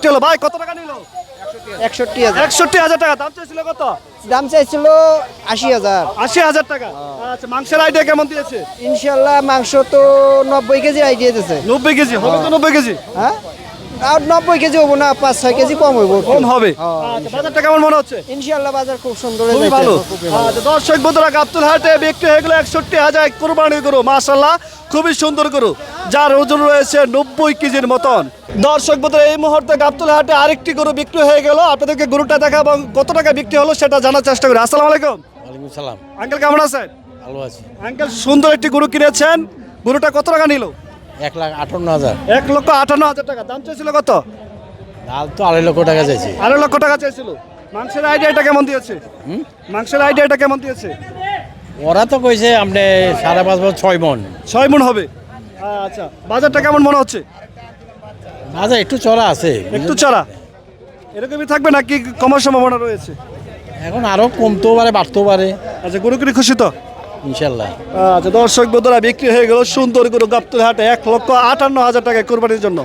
বিক্রি হলো। ভাই কত টাকা নিল? 61,000 61,000 টাকা। দাম চাইছিল কত? দাম চাইছিল 80,000। 80,000 টাকা। আচ্ছা, মাংসের আইডিয়া কেমন দিয়েছে? ইনশাল্লাহ মাংস তো 90 কেজি আইডিয়া দিয়েছে। 90 কেজি হবে তো? 90 কেজি হ্যাঁ আর 90 কেজি হবো না, 5-6 কেজি কম হইব। কম হবে। আচ্ছা, বাজারটা কেমন মনে হচ্ছে? ইনশাল্লাহ বাজার খুব সুন্দর খুবই ভালো। আচ্ছা, দর্শক বন্ধুরা, গাবতলী হাটে বিক্রি হয়ে গেল 61,000 কুরবানি গরু। মাশাআল্লাহ, খুবই সুন্দর গরু, যার ওজন রয়েছে 90 কেজির মতন। দর্শক বন্ধুরা, এই মুহূর্তে গাবতলী হাটে আরেকটি গরু বিক্রি হয়ে গেল। আপনাদেরকে গরুটা দেখা এবং কত টাকা বিক্রি হলো সেটা জানার চেষ্টা করি। আসসালামু আলাইকুম। ওয়ালাইকুম সালাম। আঙ্কেল কেমন আছেন? ভালো আছি। আঙ্কেল, সুন্দর একটি গরু কিনেছেন। গরুটা কত টাকা নিল? 1,58,000। 1,58,000 টাকা। দাম চাইছিল কত? ডাল তো 2.5 লক্ষ টাকা চাইছি। 2.5 লক্ষ টাকা চাইছিল। মাংসের আইডিয়াটা কেমন দিয়েছে? মাংসের আইডিয়াটা কেমন দিয়েছে? ওরা তো কইছে আপনি 5.5 বা 6 মন। 6 মণ হবে। আচ্ছা, বাজারটা কেমন মনে হচ্ছে? আচ্ছা, একটু চড়া আছে। একটু চড়া এরকমই থাকবে নাকি কমার সম্ভাবনা রয়েছে? এখন আরো কমতেও পারে, বাড়তেও পারে। আচ্ছা, গরু কিনে খুশি তো? ইনশাল্লাহ। আচ্ছা, দর্শক বন্ধুরা, বিক্রি হয়ে গেল সুন্দর গরু গাবতলী হাটে 1,58,000 টাকায় কোরবানির জন্য।